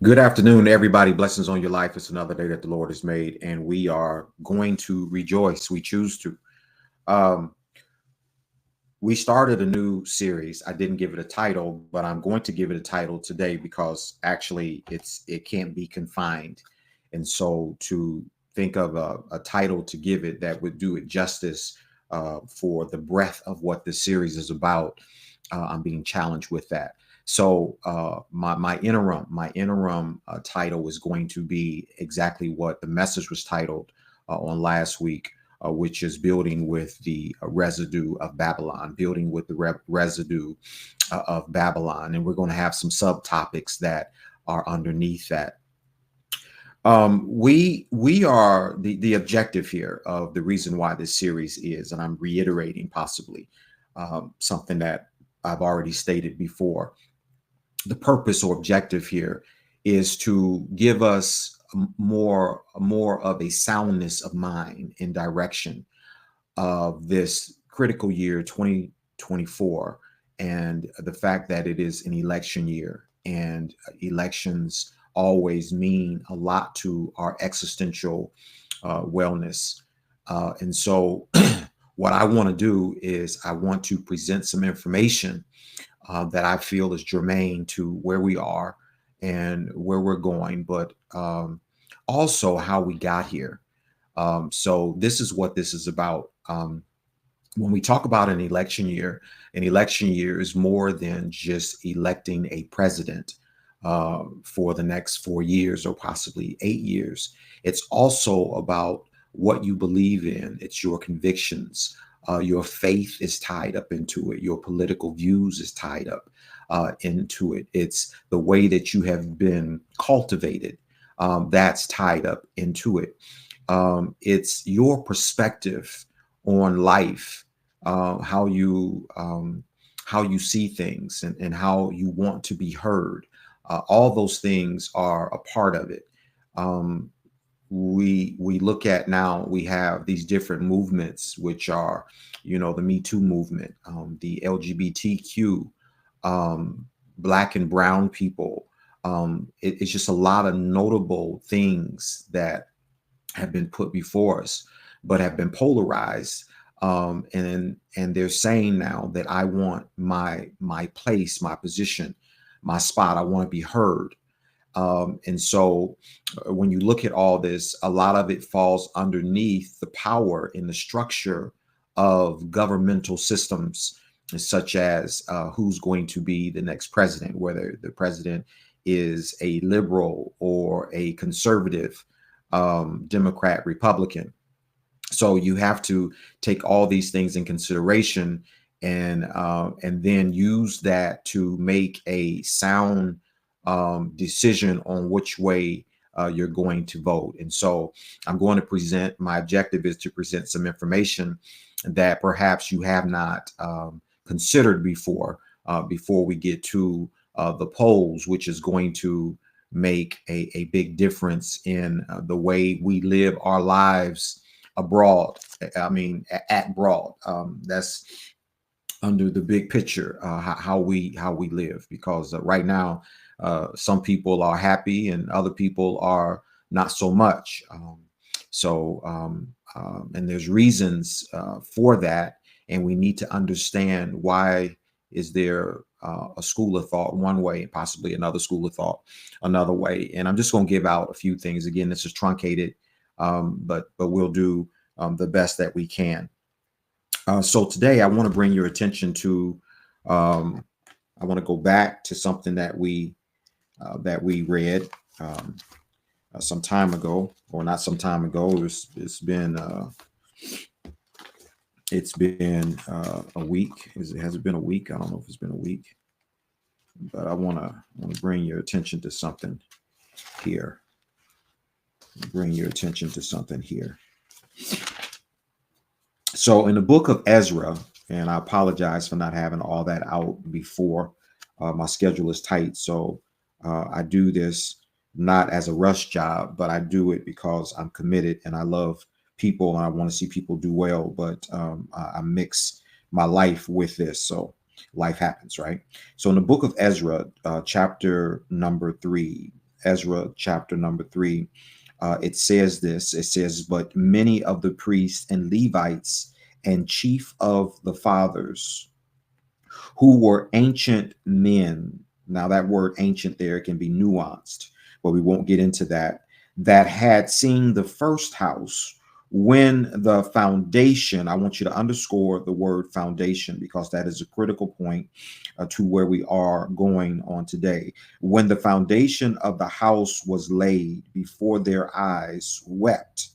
Good afternoon, everybody. Blessings on your life. It's another day that the Lord has made, and we are going to rejoice. We choose to. Um, we started a new series. I didn't give it a title, but I'm going to give it a title today because actually it can't be confined. And so to think of a title to give it that would do it justice for the breadth of what this series is about, I'm being challenged with that. So my interim title is going to be exactly what the message was titled on last week, which is building with the residue of Babylon, building with the residue of Babylon. And we're going to have some subtopics that are underneath that. We are the objective here of the reason why this series is, and I'm reiterating possibly something that I've already stated before. The purpose or objective here is to give us more of a soundness of mind and direction of this critical year 2024, and the fact that it is an election year, and elections always mean a lot to our existential wellness. And so what I want to do is I want to present some information that I feel is germane to where we are and where we're going, but also how we got here. So this is what this is about. When we talk about an election year is more than just electing a president for the next 4 years or possibly 8 years. It's also about what you believe in. It's your convictions. Your faith is tied up into it. Your political views is tied up into it. It's the way that you have been cultivated that's tied up into it. It's your perspective on life, how you see things, and how you want to be heard. All those things are a part of it. Um, we look at now, we have these different movements, which are, the Me Too movement, the LGBTQ, um, Black and brown people. It's just a lot of notable things that have been put before us, but have been polarized. And they're saying now that I want my place, my position, my spot. I want to be heard. And so when you look at all this, a lot of it falls underneath the power and the structure of governmental systems, such as who's going to be the next president, whether the president is a liberal or a conservative, Democrat, Republican. So you have to take all these things in consideration, and then use that to make a sound decision on which way you're going to vote. And so I'm going to present, my objective is to present some information that perhaps you have not considered before we get to the polls, which is going to make a big difference in the way we live our lives abroad. I mean, at broad. That's under the big picture, how we live. Because right now, some people are happy and other people are not so much. And there's reasons for that, and we need to understand why is there a school of thought one way and possibly another school of thought another way. And I'm just going to give out a few things. Again, this is truncated, but we'll do the best that we can. So today I want to bring your attention to, I want to go back to something that we read some time ago, or not some time ago. It's been a week. Has it been a week? I don't know if it's been a week, but I want to bring your attention to something here. Bring your attention to something here. So in the book of Ezra, and I apologize for not having all that out before. My schedule is tight, so I do this not as a rush job, but I do it because I'm committed and I love people and I want to see people do well. But I mix my life with this, so life happens, right? So in the book of Ezra, chapter number 3, Ezra chapter number 3, it says this. It says, but many of the priests and Levites and chief of the fathers, who were ancient men. Now, that word ancient there can be nuanced, but we won't get into that. That had seen the first house when the foundation, I want you to underscore the word foundation because that is a critical point to where we are going on today. When the foundation of the house was laid, before their eyes wept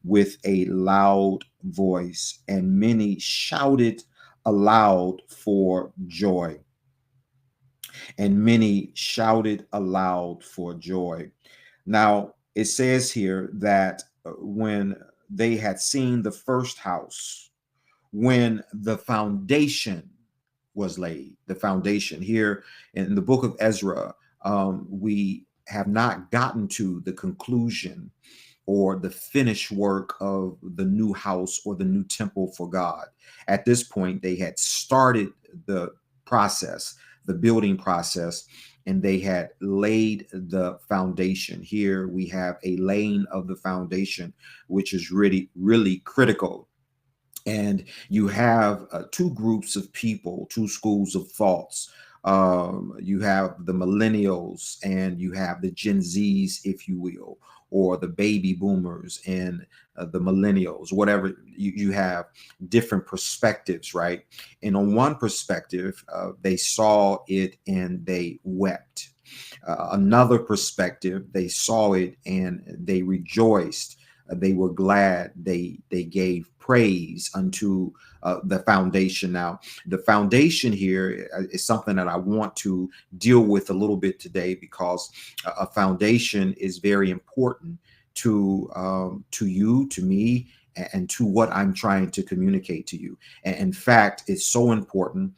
with a loud voice, and many shouted aloud for joy. And many shouted aloud for joy. Now, it says here that when they had seen the first house, when the foundation was laid, the foundation here in the book of Ezra, we have not gotten to the conclusion or the finished work of the new house or the new temple for God. At this point, they had started the process, the building process, and they had laid the foundation. Here we have a laying of the foundation, which is really, really critical. And you have two groups of people, two schools of thoughts. You have the millennials and you have the Gen Zs, if you will, or the baby boomers and the millennials, whatever. You have different perspectives, right? And on one perspective, they saw it and they wept. Another perspective, they saw it and they rejoiced. They were glad. They gave praise unto the foundation. Now, the foundation here is something that I want to deal with a little bit today because a foundation is very important to you, to me, and to what I'm trying to communicate to you. And in fact, it's so important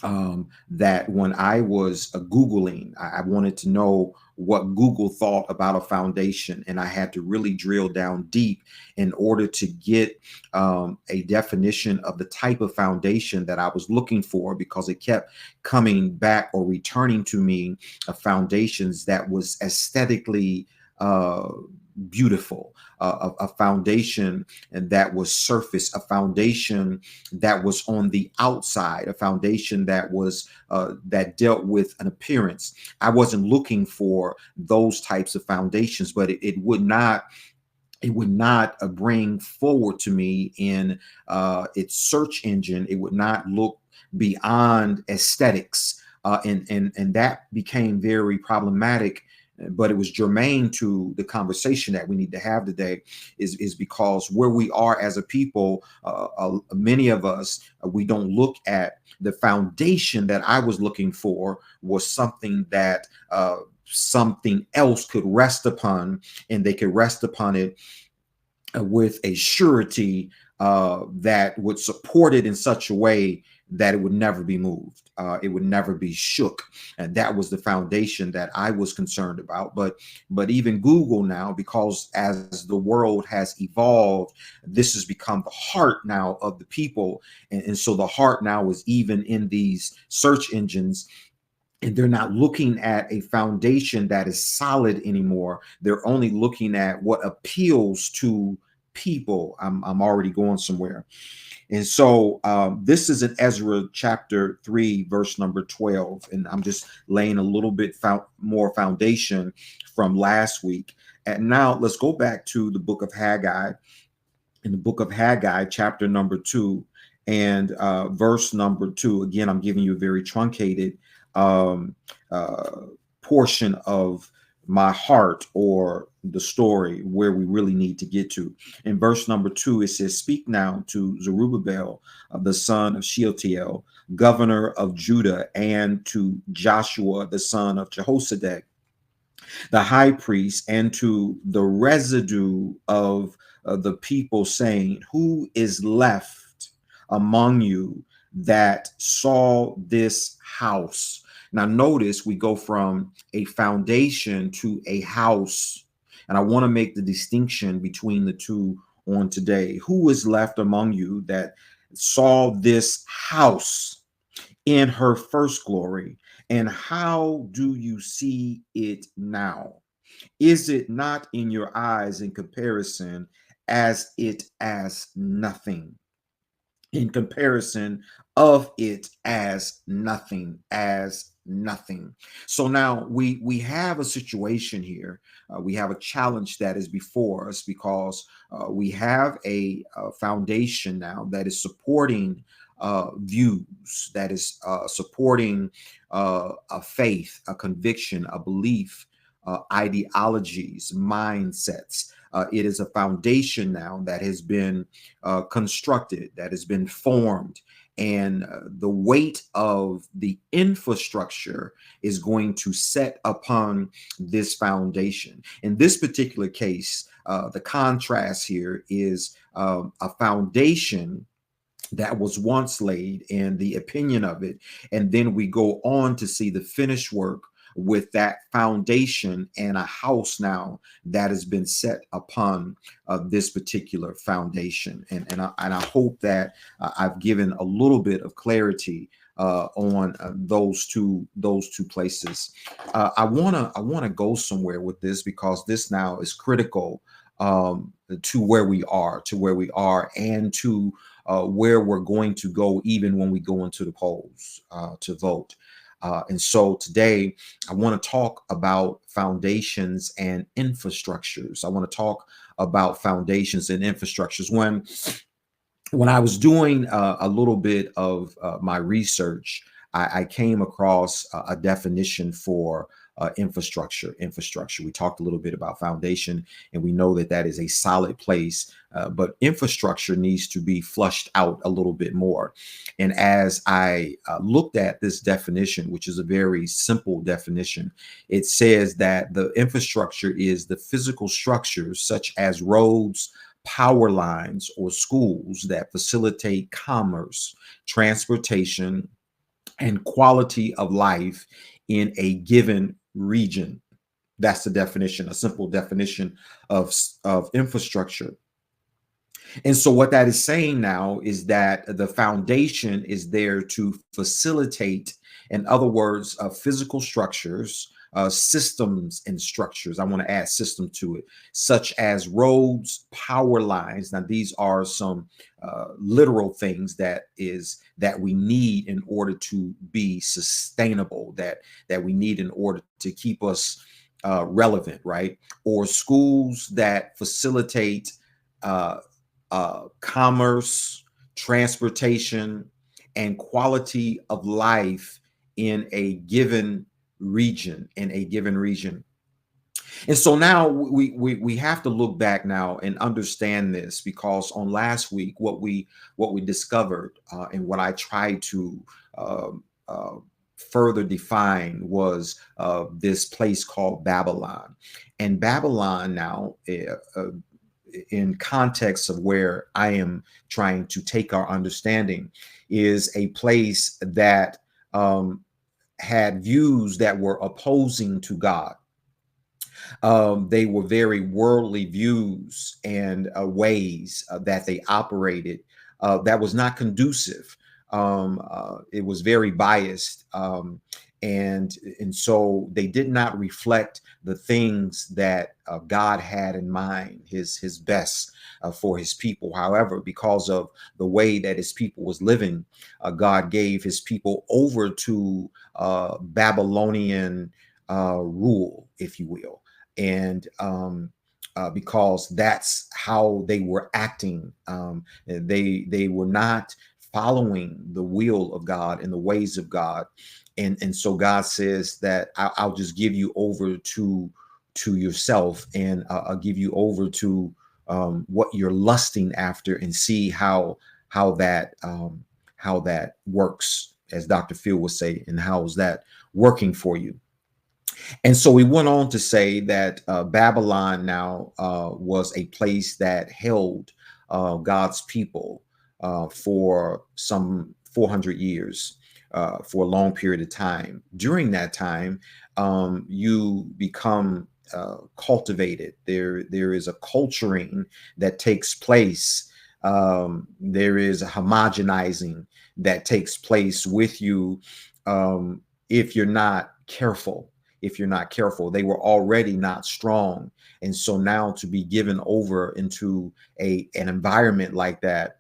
that when I was Googling, I wanted to know what Google thought about a foundation. And I had to really drill down deep in order to get a definition of the type of foundation that I was looking for, because it kept coming back or returning to me foundations that was aesthetically beautiful, a foundation that was surface, a foundation that was on the outside, a foundation that was that dealt with an appearance. I wasn't looking for those types of foundations, but it would not bring forward to me in its search engine. It would not look beyond aesthetics, and that became very problematic. But it was germane to the conversation that we need to have today, is because where we are as a people, many of us, we don't look at the foundation that I was looking for was something that something else could rest upon, and they could rest upon it with a surety that would support it in such a way that it would never be moved. It would never be shook. And that was the foundation that I was concerned about. But even Google now, because as the world has evolved, this has become the heart now of the people. And so the heart now is even in these search engines. And they're not looking at a foundation that is solid anymore. They're only looking at what appeals to people. I'm already going somewhere. And so this is in Ezra chapter 3, verse number 12. And I'm just laying a little bit more foundation from last week. And now let's go back to the book of Haggai. In the book of Haggai, chapter number 2 and verse number 2. Again, I'm giving you a very truncated portion of my heart or the story where we really need to get to. In verse number 2, it says, "Speak now to Zerubbabel, the son of Shealtiel, governor of Judah, and to Joshua, the son of Jehozadak, the high priest, and to the residue of the people, saying, who is left among you that saw this house?" Now, notice we go from a foundation to a house. And I want to make the distinction between the two on today. Who is left among you that saw this house in her first glory? And how do you see it now? Is it not in your eyes in comparison as it as nothing? In comparison of it as nothing, as nothing. So now we have a situation here. We have a challenge that is before us because we have a foundation now that is supporting views, that is supporting a faith, a conviction, a belief, ideologies, mindsets. It is a foundation now that has been constructed, that has been formed. And the weight of the infrastructure is going to set upon this foundation. In this particular case, the contrast here is a foundation that was once laid and the opinion of it. And then we go on to see the finished work with that foundation and a house now that has been set upon this particular foundation. And I hope that I've given a little bit of clarity on those two places. I wanna go somewhere with this because this now is critical to where we are, and to where we're going to go, even when we go into the polls to vote. And so today, I want to talk about foundations and infrastructures. I want to talk about foundations and infrastructures. When I was doing a little bit of my research, I came across a definition for infrastructure. Infrastructure. We talked a little bit about foundation, and we know that that is a solid place. But infrastructure needs to be flushed out a little bit more. And as I looked at this definition, which is a very simple definition, it says that the infrastructure is the physical structures such as roads, power lines, or schools that facilitate commerce, transportation, and quality of life in a given region. That's the definition, a simple definition of infrastructure. And so, what that is saying now is that the foundation is there to facilitate, in other words, physical structures, systems and structures. I want to add system to it, such as roads, power lines. Now, these are some literal things that we need in order to be sustainable, that we need in order to keep us relevant, right? Or schools that facilitate uh, commerce, transportation, and quality of life in a given region. And so now we have to look back now and understand this, because on last week what we discovered and what I tried to uh, uh, further define was this place called Babylon. And Babylon now, in context of where I am trying to take our understanding, is a place that had views that were opposing to God. They were very worldly views and ways that they operated that was not conducive. It was very biased. And so they did not reflect the things that God had in mind, his best for his people. However, because of the way that his people was living, God gave his people over to Babylonian rule, if you will. And because that's how they were acting, they were not following the will of God and the ways of God. And so God says that I'll just give you over to yourself, and I'll give you over to what you're lusting after, and see how that works, as Dr. Phil would say, and how is that working for you. And so we went on to say that Babylon now was a place that held God's people for some 400 years, for a long period of time. During that time, you become cultivated. There is a culturing that takes place There is a homogenizing that takes place with you if you're not careful. If you're not careful, they were already not strong, and so now to be given over into an environment like that,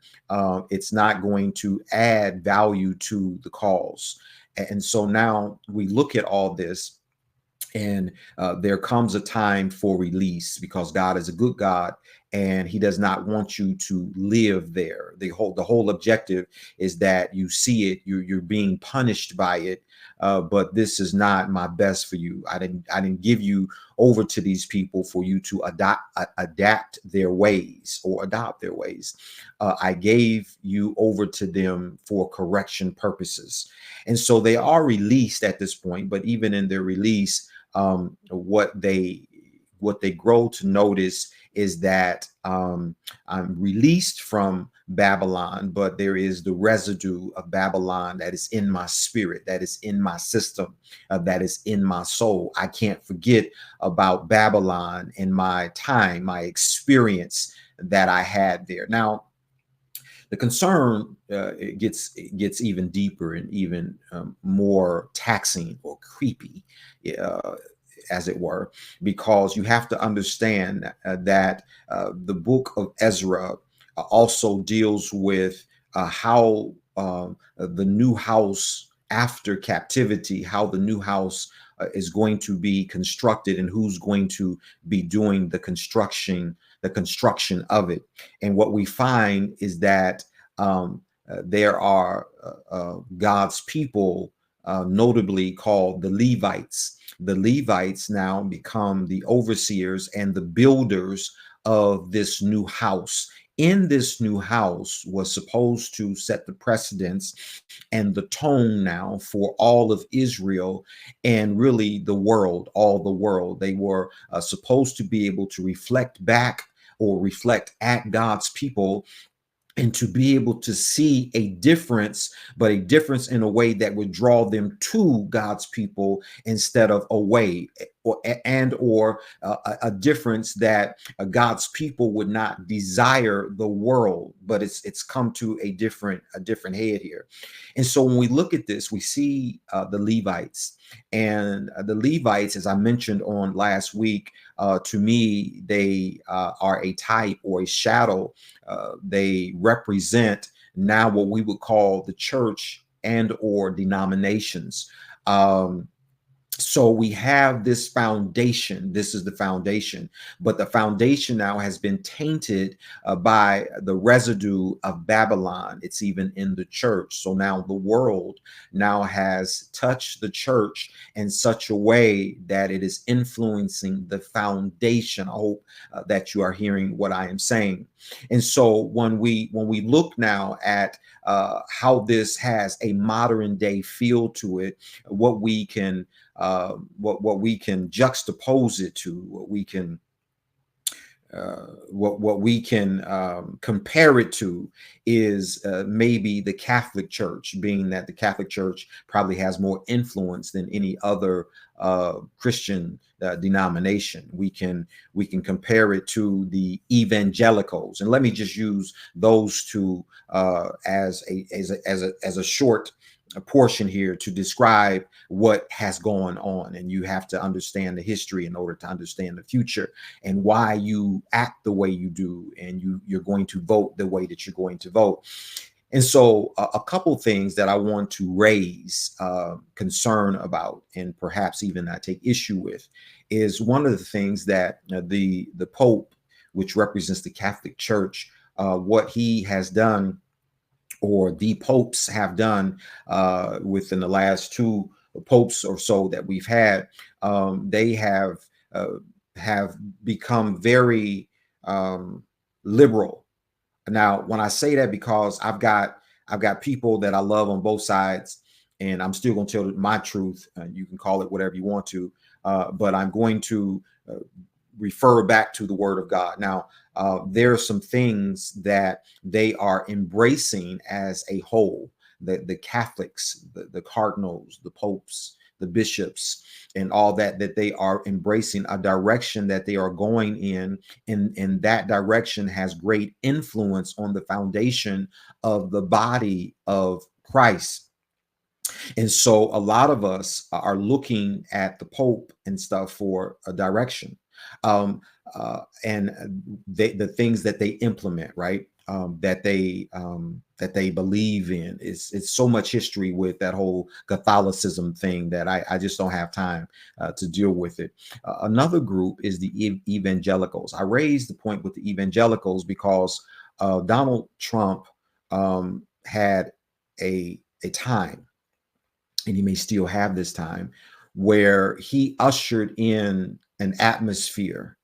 it's not going to add value to the cause. And so now we look at all this, and there comes a time for release, because God is a good God, and he does not want you to live there. The whole objective is that you see it, you're being punished by it, but this is not my best for you. I didn't give you over to these people for you to adapt their ways or adopt their ways. I gave you over to them for correction purposes. And so they are released at this point, but even in their release, what they grow to notice is that I'm released from Babylon, but there is the residue of Babylon that is in my spirit, that is in my system, that is in my soul. I can't forget about Babylon and my time, my experience that I had there. Now, the concern it gets even deeper and even more taxing or creepy, uh, as it were, because you have to understand that the book of Ezra also deals with how the new house after captivity, how the new house is going to be constructed, and who's going to be doing the construction of it. And what we find is that there are God's people, notably called the Levites. The Levites now become the overseers and the builders of this new house. In this new house was supposed to set the precedence and the tone now for all of Israel, and really the world, all the world. They were supposed to be able to reflect back or reflect at God's people, and to be able to see a difference, but a difference in a way that would draw them to God's people instead of away, or a difference that God's people would not desire the world, but it's come to a different head here. And so when we look at this, we see the Levites, and the Levites, as I mentioned on last week, to me, they are a type or a shadow. They represent now what we would call the church and or denominations. So we have this foundation. This is the foundation, but the foundation now has been tainted by the residue of Babylon. It's even in the church. So now the world now has touched the church in such a way that it is influencing the foundation. I hope that you are hearing what I am saying. And so when we look now at how this has a modern day feel to it, what we can what we can juxtapose it to, what we can compare it to is maybe the Catholic Church, being that the Catholic Church probably has more influence than any other Christian denomination. We can compare it to the evangelicals, and let me just use those two as a short portion here to describe what has gone on. And you have to understand the history in order to understand the future, and why you act the way you do, and you're going to vote the way that you're going to vote. And so a couple things that I want to raise concern about, and perhaps even I take issue with, is one of the things that the Pope, which represents the Catholic Church, what he has done, or the popes have done within the last two popes or so that we've had. They have become very liberal. Now, when I say that, because I've got people that I love on both sides, and I'm still going to tell my truth. You can call it whatever you want to, but I'm going to refer back to the Word of God. Now, there are some things that they are embracing as a whole. the Catholics, the cardinals, the popes, the bishops, and all that, that they are embracing a direction that they are going in, and that direction has great influence on the foundation of the body of Christ. And so a lot of us are looking at the Pope and stuff for a direction. Um, and the things that they implement, right? That they believe in. It's so much history with that whole Catholicism thing that I just don't have time to deal with it. Another group is the evangelicals. I raised the point with the evangelicals because Donald Trump had a time, and he may still have this time, where he ushered in an atmosphere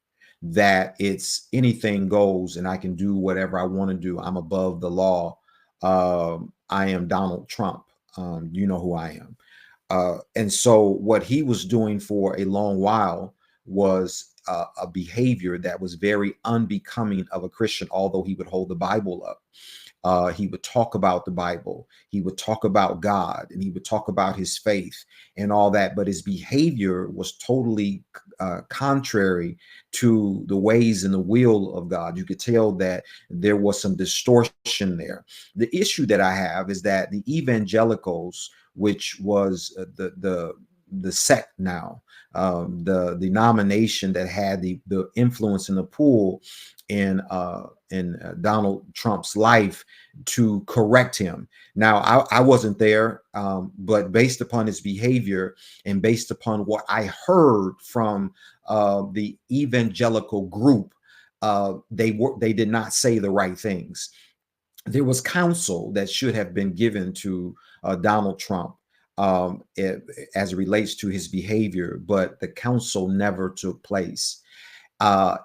that it's anything goes and I can do whatever I want to do. I'm above the law. I am Donald Trump. You know who I am. And so what he was doing for a long while was a behavior that was very unbecoming of a Christian, although he would hold the Bible up. He would talk about the Bible. He would talk about God, and he would talk about his faith and all that. But his behavior was totally contrary to the ways and the will of God. You could tell that there was some distortion there. The issue that I have is that the evangelicals, which was the sect now, the denomination that had the influence in the pool in Donald Trump's life to correct him. Now, I wasn't there, but based upon his behavior and based upon what I heard from the evangelical group, they did not say the right things. There was counsel that should have been given to Donald Trump as it relates to his behavior, but the counsel never took place.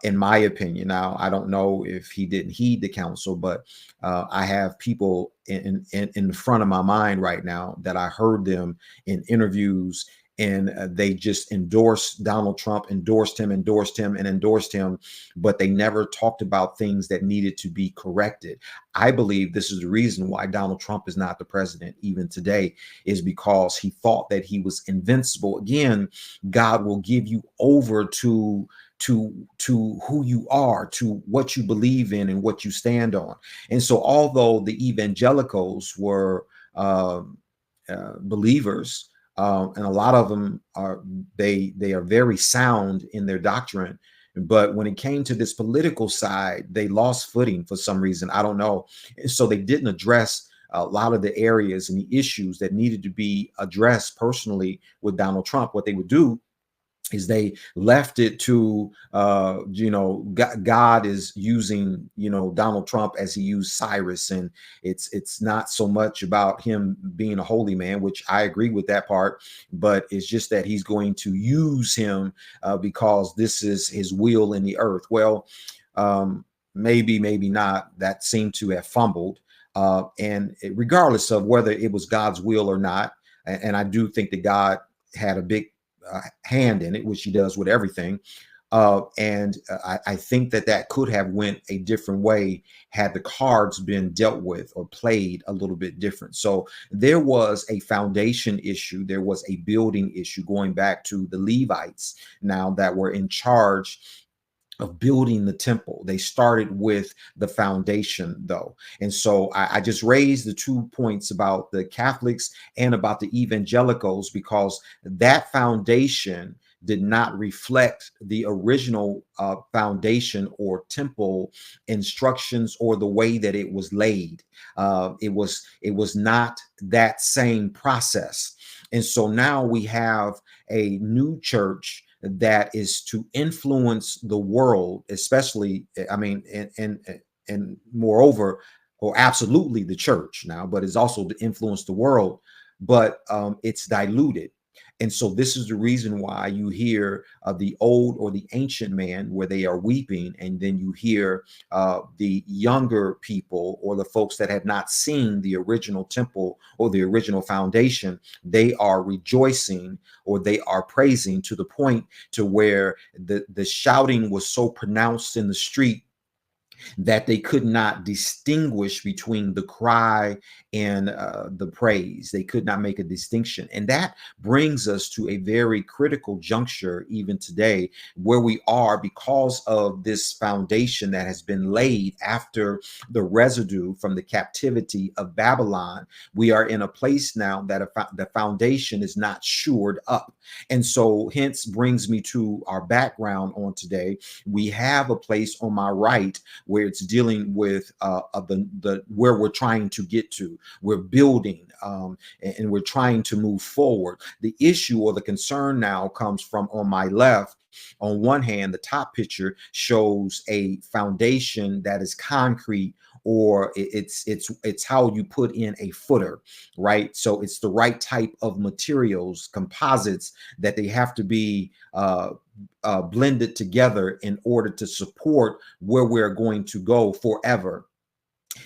In my opinion. Now, I don't know if he didn't heed the counsel, but I have people in front of my mind right now that I heard them in interviews, and they just endorsed Donald Trump, endorsed him, but they never talked about things that needed to be corrected. I believe this is the reason why Donald Trump is not the president even today, is because he thought that he was invincible. Again, God will give you over to who you are, to what you believe in and what you stand on. And so although the evangelicals were believers, and a lot of them are, they are very sound in their doctrine, but when it came to this political side, they lost footing for some reason. I don't know. And so they didn't address a lot of the areas and the issues that needed to be addressed personally with Donald Trump. What they would do is they left it to God is using Donald Trump as he used Cyrus, and it's not so much about him being a holy man, which I agree with that part, but it's just that he's going to use him because this is his will in the earth. Well, maybe not. That seemed to have fumbled, and regardless of whether it was God's will or not, and I do think that God had a big hand in it, which he does with everything. I think that could have went a different way had the cards been dealt with or played a little bit different. So there was a foundation issue. There was a building issue going back to the Levites now that were in charge of building the temple. They started with the foundation, though. And so I just raised the 2 points about the Catholics and about the evangelicals, because that foundation did not reflect the original foundation or temple instructions or the way that it was laid. It was not that same process. And so now we have a new church that is to influence the world, especially, I mean, and moreover, or absolutely the church now, but it's also to influence the world, but it's diluted. And so this is the reason why you hear the old or the ancient man where they are weeping, and then you hear the younger people or the folks that have not seen the original temple or the original foundation. They are rejoicing or they are praising to the point to where the shouting was so pronounced in the street that they could not distinguish between the cry and the praise. They could not make a distinction. And that brings us to a very critical juncture, even today, where we are because of this foundation that has been laid after the residue from the captivity of Babylon. We are in a place now that the foundation is not shored up. And so, hence, brings me to our background on today. We have a place on my right where it's dealing with the where we're trying to get to. We're building and we're trying to move forward. The issue or the concern now comes from on my left. On one hand, the top picture shows a foundation that is concrete, or it's how you put in a footer, right? So it's the right type of materials, composites, that they have to be blended together in order to support where we're going to go forever.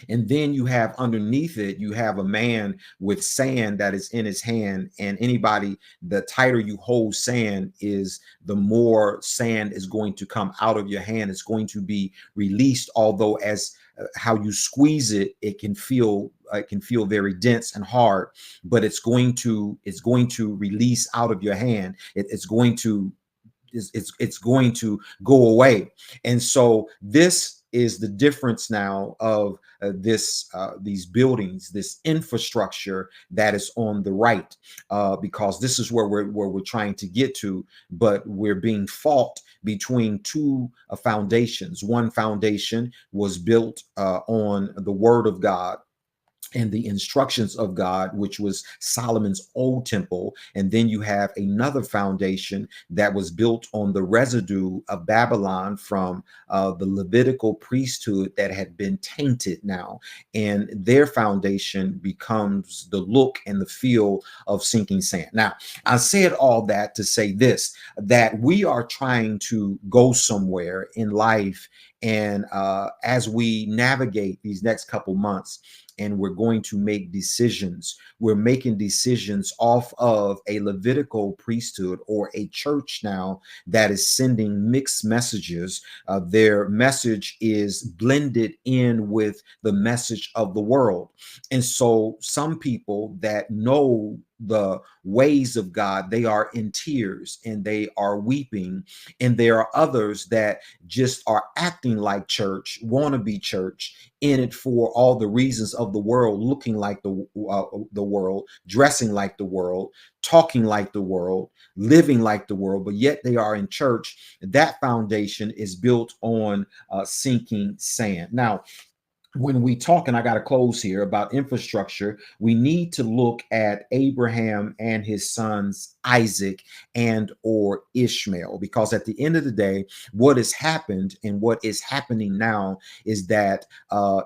And then you have underneath it, you have a man with sand that is in his hand. And anybody, the tighter you hold sand is, the more sand is going to come out of your hand. It's going to be released. Although as how you squeeze it, it can feel very dense and hard, but it's going to release out of your hand. It's going to go away. And so this is the difference now of these buildings, this infrastructure that is on the right, because this is where we're trying to get to, but we're being fought between two foundations. One foundation was built on the Word of God and the instructions of God, which was Solomon's old temple. And then you have another foundation that was built on the residue of Babylon from the Levitical priesthood that had been tainted now. And their foundation becomes the look and the feel of sinking sand. Now, I said all that to say this, that we are trying to go somewhere in life. And as we navigate these next couple months, and we're going to make decisions. We're making decisions off of a Levitical priesthood or a church now that is sending mixed messages. Their message is blended in with the message of the world. And so some people that know the ways of God, they are in tears and they are weeping. And there are others that just are acting like church, want to be church, in it for all the reasons of the world, looking like the world, dressing like the world, talking like the world, living like the world, but yet they are in church. That foundation is built on sinking sand. Now, when we talk, and I got to close here, about infrastructure, we need to look at Abraham and his sons Isaac and or Ishmael, because at the end of the day, what has happened and what is happening now is that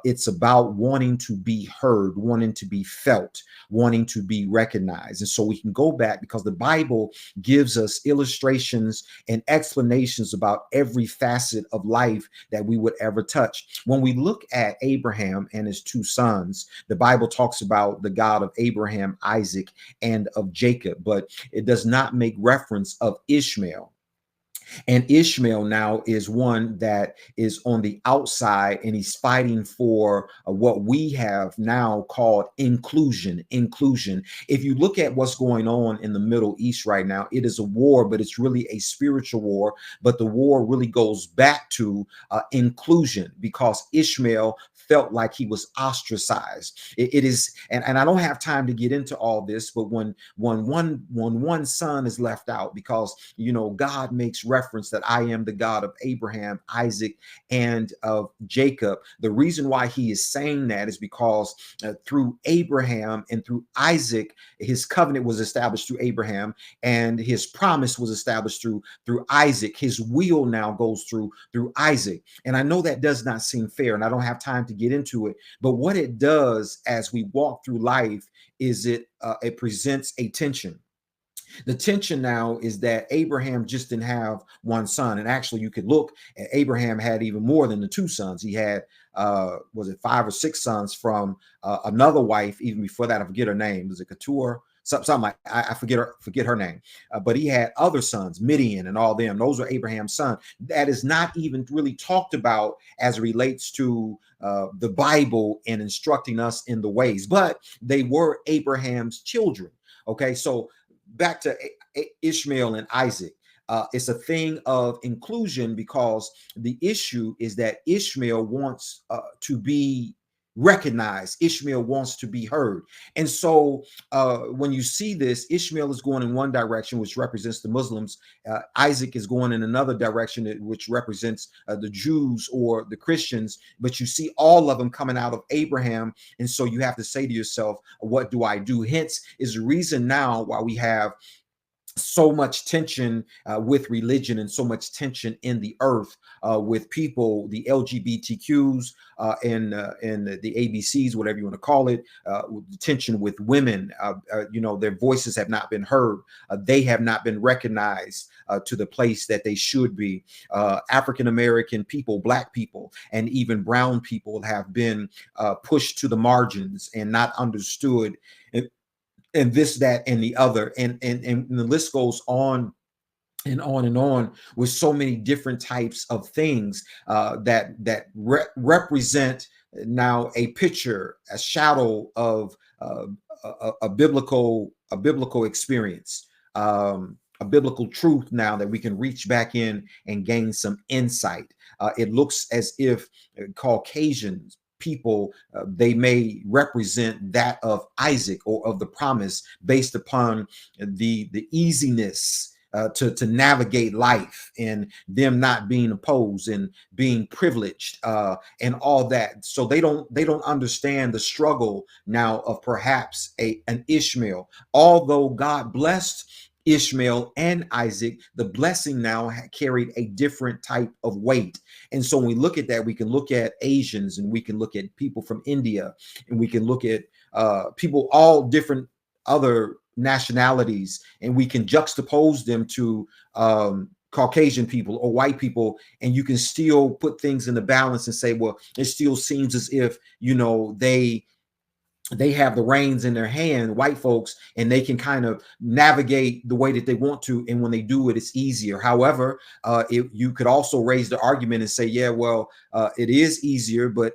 it's about wanting to be heard, wanting to be felt, wanting to be recognized. And so we can go back, because the Bible gives us illustrations and explanations about every facet of life that we would ever touch. When we look at Abraham and his two sons, the Bible talks about the God of Abraham, Isaac, and of Jacob, but it does not make reference of Ishmael. And Ishmael now is one that is on the outside, and he's fighting for what we have now called inclusion. Inclusion. If you look at what's going on in the Middle East right now, it is a war, but it's really a spiritual war. But the war really goes back to inclusion, because Ishmael felt like he was ostracized. It is, and I don't have time to get into all this, but when one son is left out, because God makes reference that I am the God of Abraham, Isaac, and of Jacob. The reason why he is saying that is because through Abraham and through Isaac, his covenant was established through Abraham, and his promise was established through Isaac. His will now goes through Isaac. And I know that does not seem fair, and I don't have time to get into it, but what it does as we walk through life is it presents a tension. The tension now is that Abraham just didn't have one son. And actually, you could look at Abraham had even more than the two sons. He had, was it 5 or 6 sons from another wife, even before that, I forget her name. Was it Keturah? something like I forget her name, but he had other sons, Midian and all them. Those are Abraham's sons. That is not even really talked about as it relates to the Bible and instructing us in the ways, but they were Abraham's children. Okay, so back to Ishmael and Isaac. It's a thing of inclusion because the issue is that Ishmael wants to be recognized. Ishmael wants to be heard. And so when you see this, Ishmael is going in one direction, which represents the Muslims. Isaac is going in another direction, which represents the Jews or the Christians. But you see all of them coming out of Abraham. And so you have to say to yourself, what do I do? Hence is the reason now why we have so much tension with religion and so much tension in the earth with people, the LGBTQs and the ABCs, whatever you want to call it, tension with women. Their voices have not been heard. They have not been recognized to the place that they should be. African-American people, Black people, and even brown people have been pushed to the margins and not understood. And this, that, and the other, and the list goes on and on and on with so many different types of things that represent now a picture, a shadow of a biblical experience, a biblical truth now that we can reach back in and gain some insight. It looks as if Caucasians people, they may represent that of Isaac or of the promise based upon the easiness to navigate life and them not being opposed and being privileged and all that. So they don't understand the struggle now of perhaps an Ishmael. Although God blessed Ishmael and Isaac, the blessing now carried a different type of weight. And so when we look at that, we can look at Asians and we can look at people from India and we can look at people, all different other nationalities, and we can juxtapose them to Caucasian people or white people, and you can still put things in the balance and say, well, it still seems as if, they have the reins in their hand, white folks, and they can kind of navigate the way that they want to. And when they do it, it's easier. However, you could also raise the argument and say, yeah, well, it is easier, but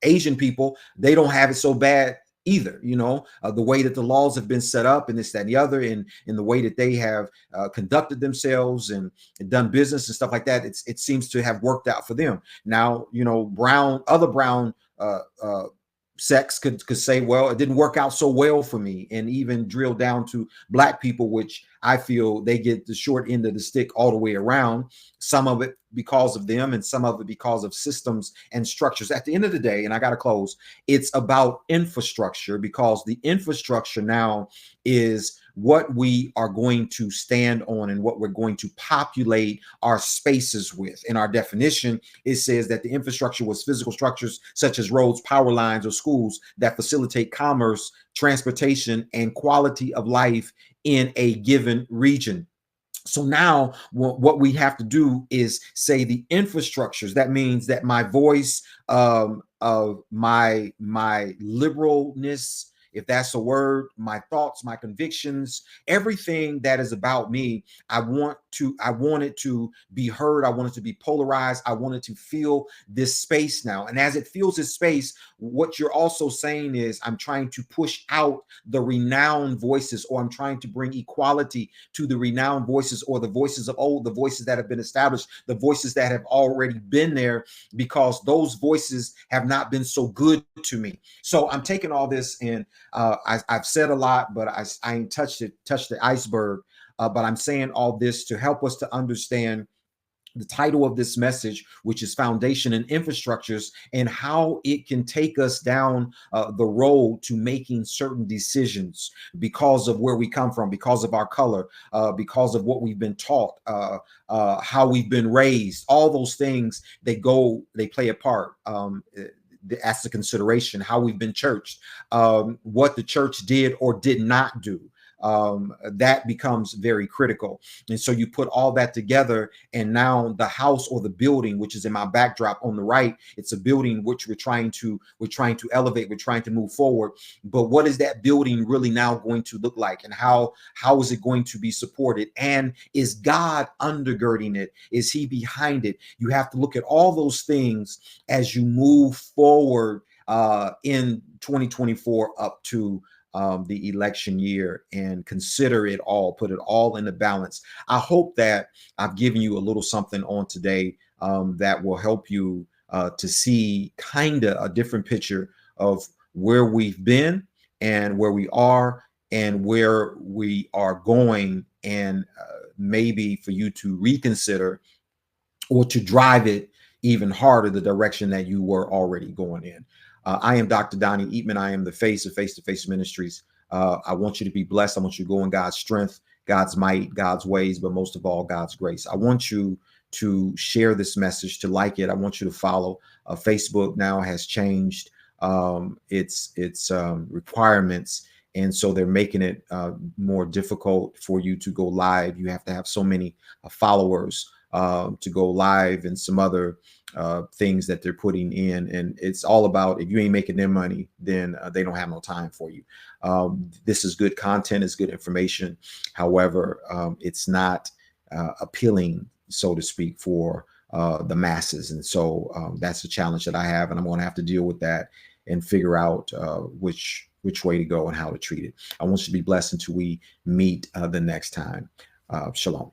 Asian people, they don't have it so bad either. The way that the laws have been set up and this, that, and the other, and in the way that they have conducted themselves and done business and stuff like that, it seems to have worked out for them. Now, other brown sects could say, well, it didn't work out so well for me, and even drill down to Black people, which I feel they get the short end of the stick all the way around. Some of it because of them and some of it because of systems and structures. At the end of the day, and I got to close, it's about infrastructure, because the infrastructure now is what we are going to stand on and what we're going to populate our spaces with. In our definition, it says that the infrastructure was physical structures such as roads, power lines, or schools that facilitate commerce, transportation, and quality of life in a given region. So now what we have to do is say the infrastructures. That means that my voice, of my liberalness, if that's a word, my thoughts, my convictions, everything that is about me, I want it to be heard. I want it to be polarized. I want it to feel this space now. And as it feels this space, what you're also saying is I'm trying to push out the renowned voices, or I'm trying to bring equality to the renowned voices, or the voices of old, the voices that have been established, the voices that have already been there, because those voices have not been so good to me. So I'm taking all this and I've said a lot, but I ain't touched the iceberg. But I'm saying all this to help us to understand the title of this message, which is Foundation and Infrastructures, and how it can take us down the road to making certain decisions because of where we come from, because of our color, because of what we've been taught, how we've been raised. All those things, they play a part. As the consideration, how we've been churched, what the church did or did not do. that becomes very critical. And so you put all that together, and now the house or the building, which is in my backdrop on the right, it's a building which we're trying to elevate, we're trying to move forward. But what is that building really now going to look like, and how is it going to be supported, and is God undergirding it? Is he behind it? You have to look at all those things as you move forward in 2024 up to the election year, and consider it all, put it all in the balance. I hope that I've given you a little something on today that will help you to see kind of a different picture of where we've been and where we are and where we are going, and maybe for you to reconsider or to drive it even harder the direction that you were already going in. I am Dr. Donnie Eatman. I am the face of Face to Face Ministries. I want you to be blessed. I want you to go in God's strength, God's might, God's ways, but most of all, God's grace. I want you to share this message, to like it. I want you to follow. Facebook now has changed its requirements. And so they're making it more difficult for you to go live. You have to have so many followers to go live, and some other things that they're putting in. And it's all about, if you ain't making their money, then they don't have no time for you. This is good content, it's good information. However, it's not appealing, so to speak, for the masses. And so that's a challenge that I have, and I'm going to have to deal with that and figure out which way to go and how to treat it. I want you to be blessed until we meet the next time. Shalom.